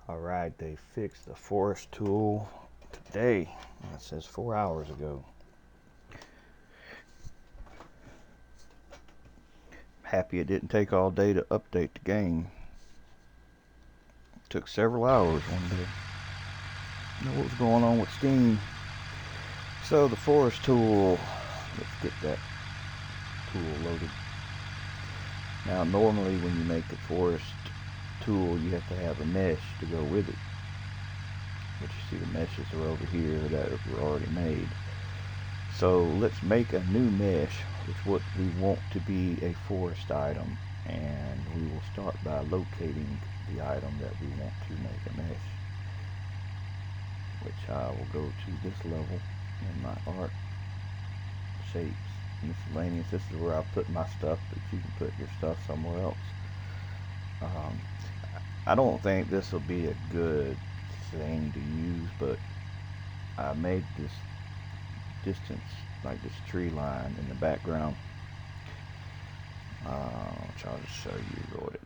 Alright, they fixed the forest tool today. It says 4 hours ago. Happy it didn't take all day to update the game. It took several hours one day. Know what was going on with Steam. So the forest tool, let's get that tool loaded. Now normally when you make the forest tool you have to have a mesh to go with it. But you see the meshes are over here that were already made. So let's make a new mesh with what we want to be a forest item, and we will start by locating the item that we want to make a mesh, which I will go to this level in my art, shapes, miscellaneous. This is where I put my stuff, but you can put your stuff somewhere else. I don't think this will be a good thing to use, but I made this distance, like this tree line in the background, which I'll just show you what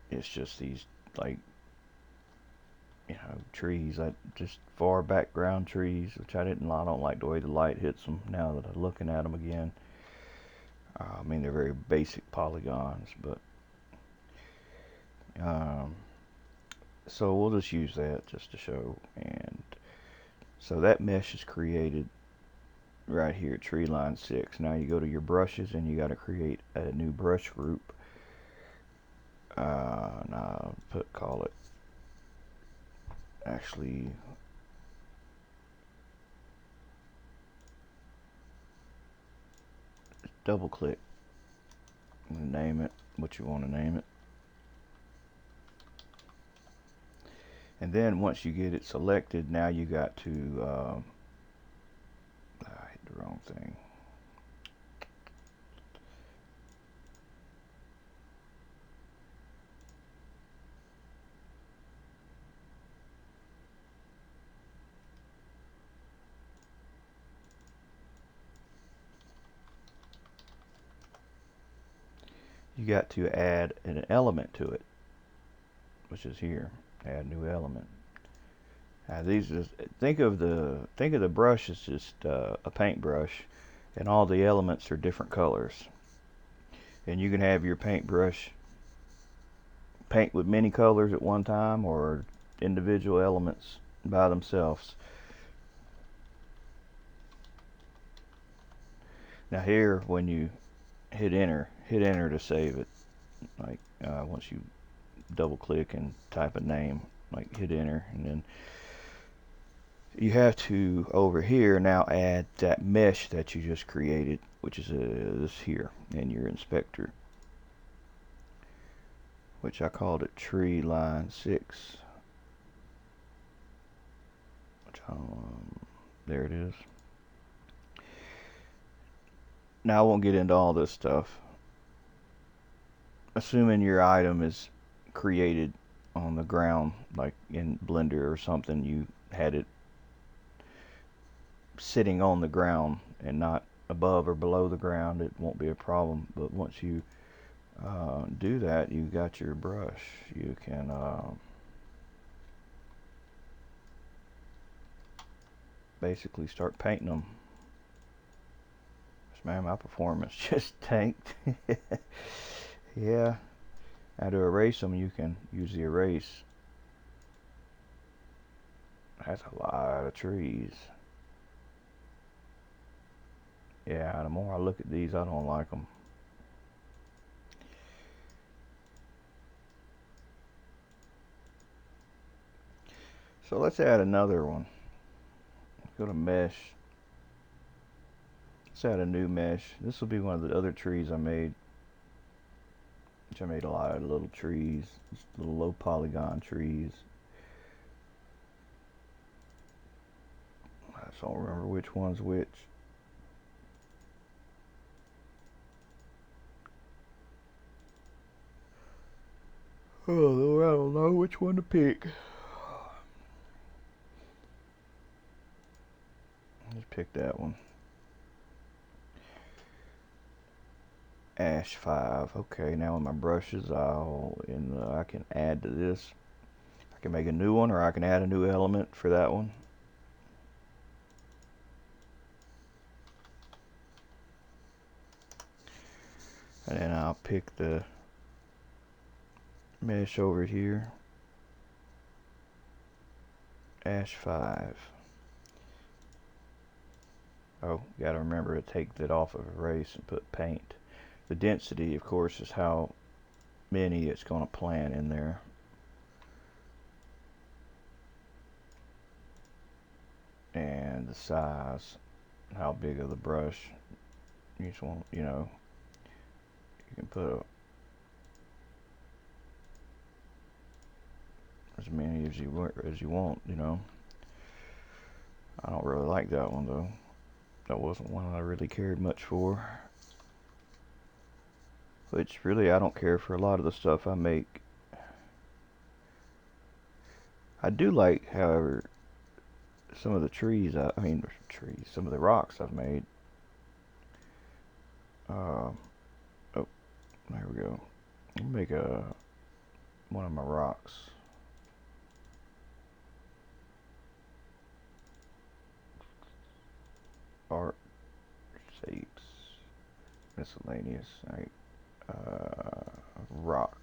it's just these, like, trees, just far background trees, which I don't like the way the light hits them now that I'm looking at them again. I mean, they're very basic polygons, but so we'll just use that just to show. And so that mesh is created right here at tree line 6. Now you go to your brushes and you got to create a new brush group. And I'll call it, actually, double click and name it what you want to name it. And then once you get it selected, now you got to I hit the wrong thing. You got to add an element to it, which is here. Add new element. Now these just think of the brush as just a paintbrush, and all the elements are different colors. And you can have your paintbrush paint with many colors at one time, or individual elements by themselves. Now here, when you hit enter to save it. Like once you double click and type a name, like hit enter, and then you have to over here now add that mesh that you just created, which is this here in your inspector, which I called it tree line 6. Which there it is. Now I won't get into all this stuff. Assuming your item is created on the ground, like in Blender or something, you had it sitting on the ground and not above or below the ground, it won't be a problem. But once you do that, you got your brush. You can basically start painting them. Man, my performance just tanked. Yeah. Now to erase them, you can use the erase. That's a lot of trees. Yeah, the more I look at these, I don't like them. So let's add another one. Go to mesh. Let's add a new mesh. This will be one of the other trees I made. Which I made a lot of little trees, just little low polygon trees. I just don't remember which one's which. Oh, I don't know which one to pick. Just pick that one. Ash 5. Okay, now with my brushes, I can add to this. I can make a new one, or I can add a new element for that one. And then I'll pick the mesh over here, Ash 5. Oh, you gotta remember to take that off of erase and put paint. The density, of course, is how many it's going to plant in there. And the size, how big of the brush. You just want, you know, you can put as many as you want, you know. I don't really like that one though. That wasn't one I really cared much for. Which really I don't care for a lot of the stuff I make. I do like, however, some of the trees, some of the rocks I've made. Oh, there we go. I'll make one of my rocks. Art, shapes, miscellaneous, right? Rocks.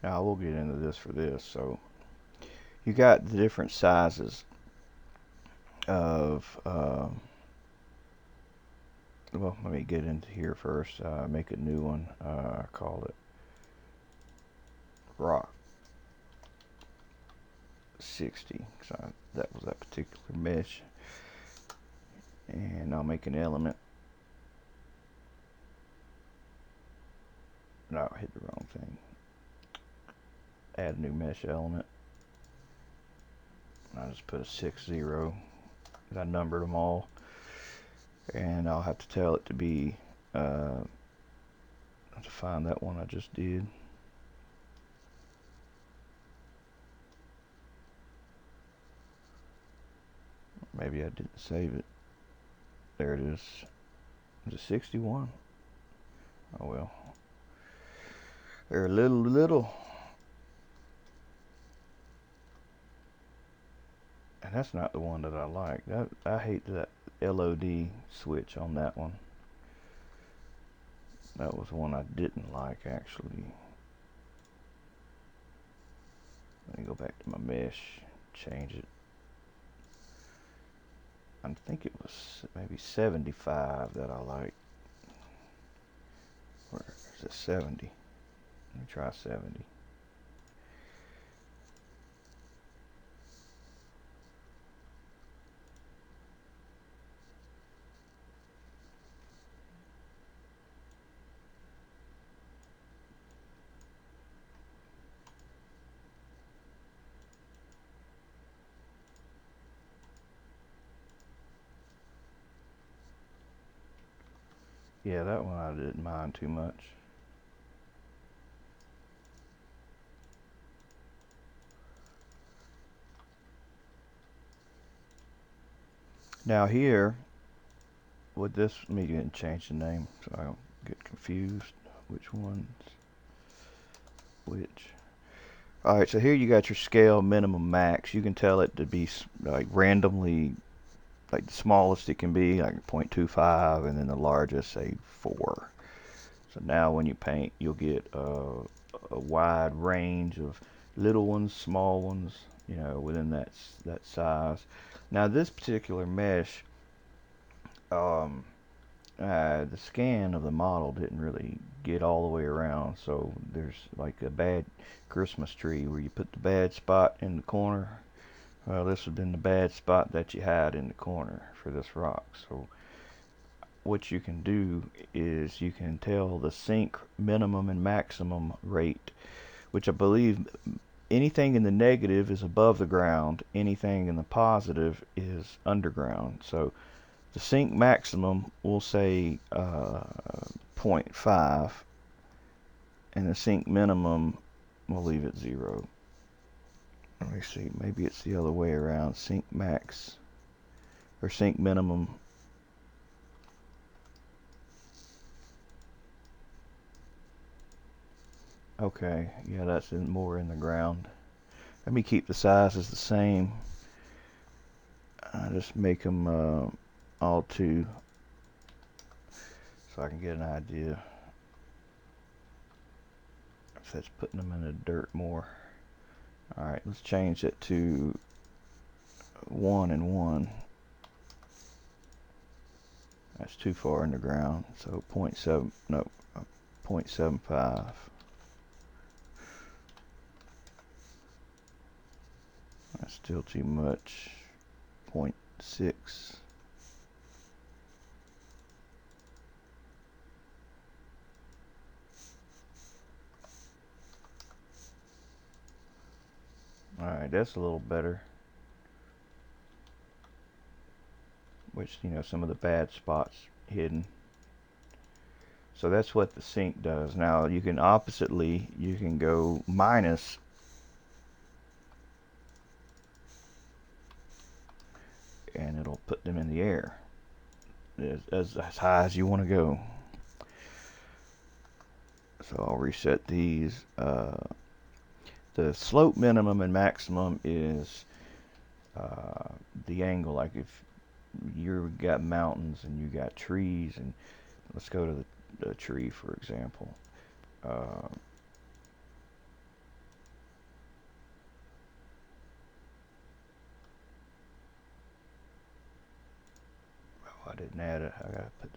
Now we'll get into this for this. So you got the different sizes of well, let me get into here first. Make a new one. Call it rock 60. So that was that particular mesh. And I'll make an element. No, I hit the wrong thing. Add a new mesh element. I just put a 60. I numbered them all. And I'll have to tell it to be to find that one I just did. Maybe I didn't save it. There it is. Is it 61? Oh well. They're little. And that's not the one that I like. I hate that LOD switch on that one. That was one I didn't like, actually. Let me go back to my mesh, change it. I think it was maybe 75 that I like. Where is it? 70. Let me try 70. Yeah, that one I didn't mind too much. Now here, with this, let me change the name so I don't get confused. Which one's which? Alright, so here you got your scale, minimum, max. You can tell it to be like randomly, like the smallest it can be, like 0.25, and then the largest, say 4. So now when you paint, you'll get a wide range of little ones, small ones, you know, within that size. Now this particular mesh, the scan of the model didn't really get all the way around, so there's like a bad Christmas tree where you put the bad spot in the corner. Well, this would have been the bad spot that you had in the corner for this rock. So what you can do is you can tell the sink minimum and maximum rate, which I believe anything in the negative is above the ground, anything in the positive is underground. So the sink maximum will say 0.5, and the sink minimum we'll leave it 0. Let me see, maybe it's the other way around. Sink max or sink minimum. Okay, yeah, that's more in the ground. Let me keep the sizes the same. I just make them all two so I can get an idea if that's putting them in the dirt more. Alright, let's change it to 1 and 1. That's too far in the ground, so 0.7, no, 0.75. That's still too much. 0.6. Alright, that's a little better. Which, you know, some of the bad spots hidden. So that's what the sink does. Now you can oppositely, you can go minus, and it'll put them in the air as high as you want to go. So I'll reset these. The slope minimum and maximum is the angle. Like if you've got mountains and you got trees, and let's go to the tree for example. Oh, I didn't add it. I gotta put.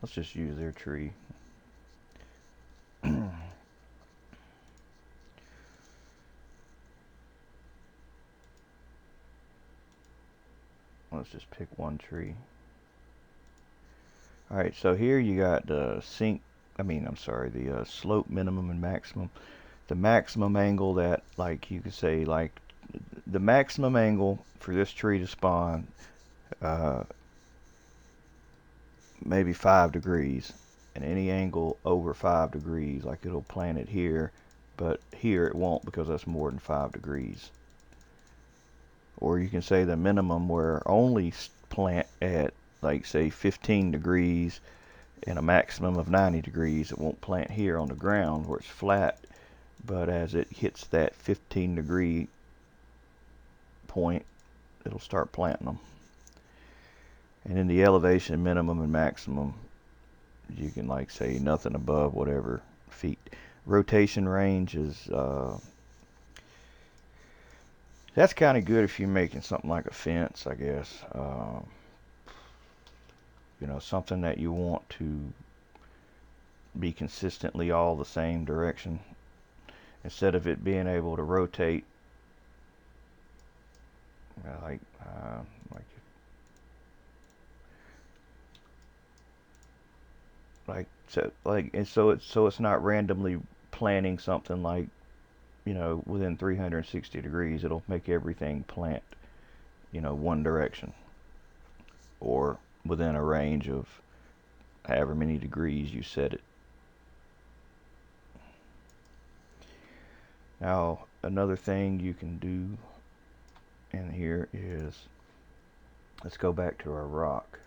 Let's just use their tree. Let's just pick one tree. Alright, so here you got the the slope minimum and maximum. The maximum angle that, like, you could say, like, the maximum angle for this tree to spawn, maybe 5 degrees. And any angle over 5 degrees, like it'll plant it here, but here it won't because that's more than 5 degrees. Or you can say the minimum where only plant at, like, say 15 degrees and a maximum of 90 degrees. It won't plant here on the ground where it's flat, but as it hits that 15-degree point, it'll start planting them. And in the elevation minimum and maximum, you can, like, say nothing above whatever feet. Rotation range is that's kind of good if you're making something like a fence, I guess. You know, something that you want to be consistently all the same direction, instead of it being able to rotate like so it's not randomly planting something, like, you know, within 360 degrees. It'll make everything plant, you know, one direction, or within a range of however many degrees you set it. Now another thing you can do in here is, let's go back to our rock.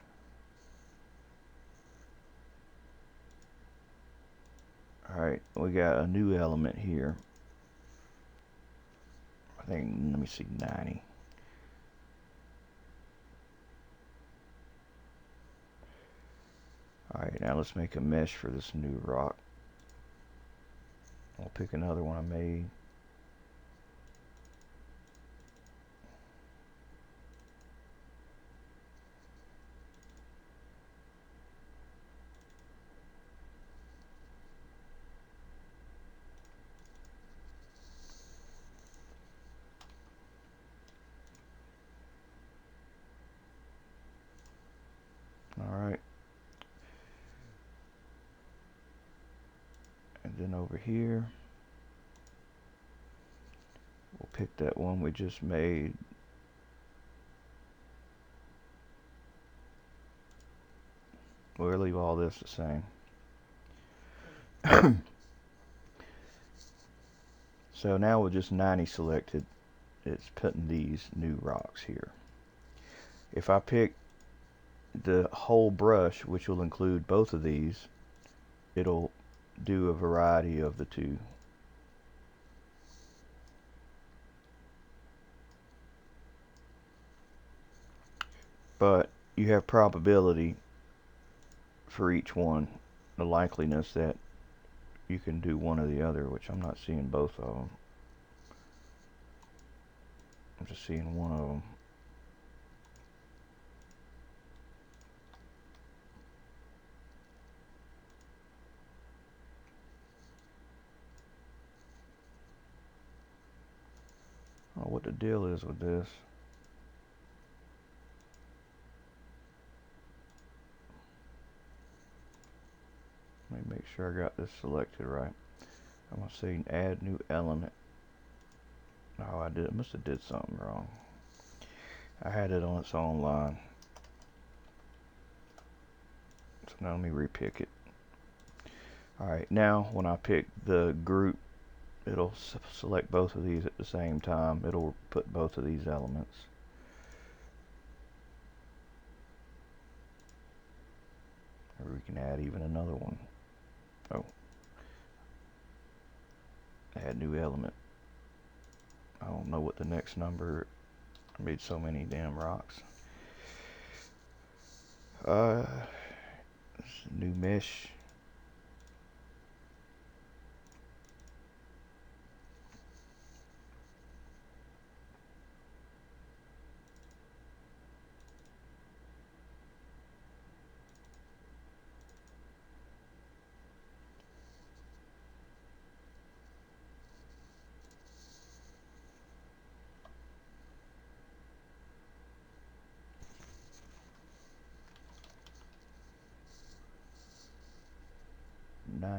Alright, we got a new element here. I think, let me see, 90. Alright, now let's make a mesh for this new rock. I'll pick another one I made. Alright. And then over here, we'll pick that one we just made. We'll leave all this the same. So now with just 90 selected, it's putting these new rocks here. If I pick the whole brush, which will include both of these, it'll do a variety of the two. But you have probability for each one, the likeliness that you can do one or the other, which I'm not seeing both of them. I'm just seeing one of them. I don't know what the deal is with this. Let me make sure I got this selected right. I'm going to say add new element. Oh, I must have did something wrong. I had it on its own line. So now let me repick it. Alright, now when I pick the group, it'll select both of these at the same time. It'll put both of these elements. Or we can add even another one. Oh. Add new element. I don't know what the next number. I made so many damn rocks. New mesh. $91,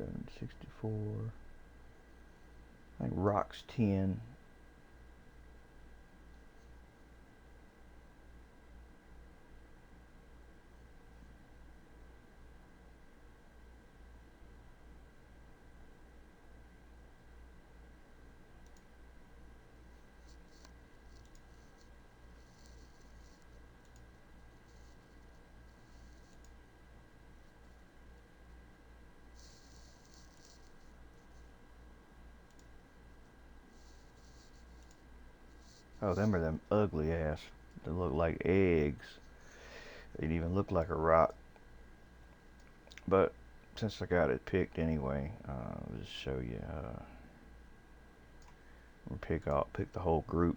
$764. I think rocks 10. Oh, them are them ugly ass. They look like eggs. They didn't even look like a rock. But since I got it picked anyway, I'll just show you. We'll pick the whole group,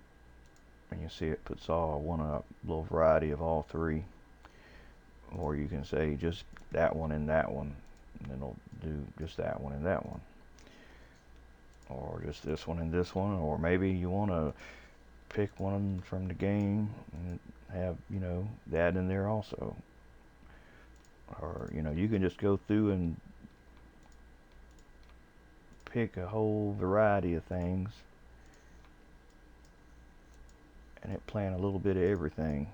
and you see it puts all one a little variety of all three. Or you can say just that one and that one, and then it'll do just that one and that one. Or just this one and this one. Or maybe you want to pick one from the game and have, you know, that in there also. Or, you know, you can just go through and pick a whole variety of things and it plant a little bit of everything.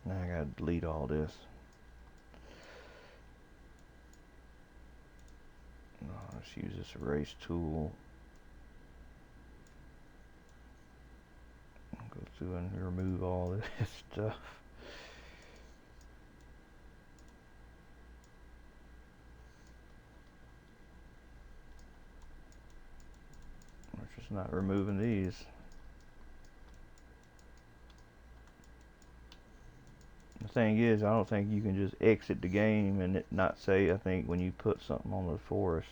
Now I gotta delete all this. Let's use this erase tool. Go through and remove all this stuff. We're just not removing these. The thing is, I don't think you can just exit the game and it not say. I think when you put something on the forest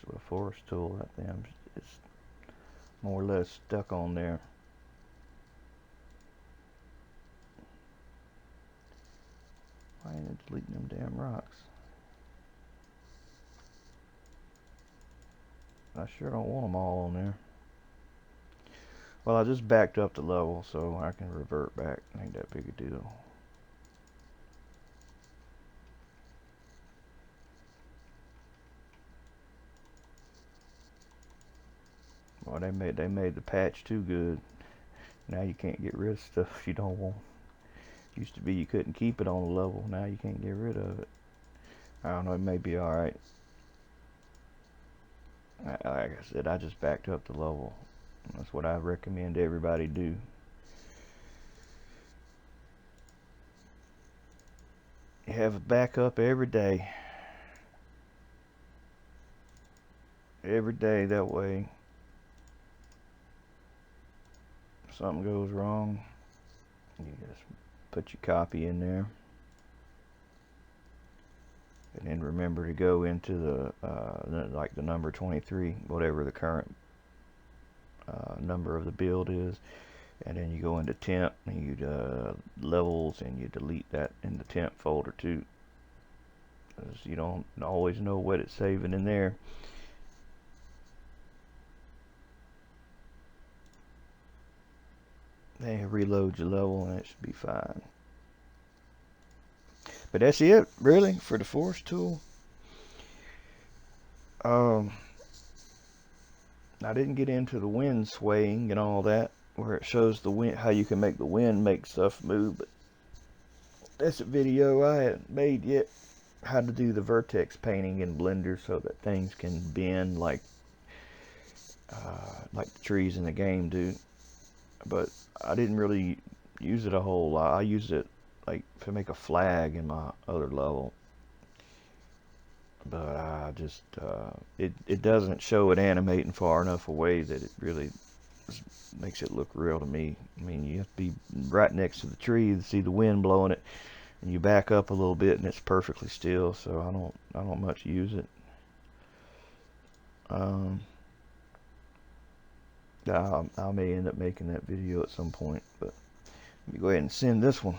tool, that damn, it's more or less stuck on there. Why ain't it deleting them damn rocks? I sure don't want them all on there. Well, I just backed up the level, so I can revert back. Ain't that big a deal. Well, they made the patch too good. Now you can't get rid of stuff you don't want. Used to be you couldn't keep it on the level. Now you can't get rid of it. I don't know, it may be alright. Like I said, I just backed up the level. That's what I recommend everybody do. You have a backup every day. Every day, that way if something goes wrong, you just put your copy in there. And then remember to go into like the number 23, whatever the current number of the build is, and then you go into temp and you levels, and you delete that in the temp folder too, because you don't always know what it's saving in there. Then reload your level and it should be fine. But that's it, really, for the force tool. I didn't get into the wind swaying and all that, where it shows the wind, how you can make the wind make stuff move. But that's a video I haven't made yet. How to do the vertex painting in Blender so that things can bend like the trees in the game do. But I didn't really use it a whole lot. I used it like to make a flag in my other level. But I just it doesn't show it animating far enough away that it really makes it look real to me. I mean, you have to be right next to the tree to see the wind blowing it, and you back up a little bit and it's perfectly still. So I don't much use it. I may end up making that video at some point, but let me go ahead and send this one.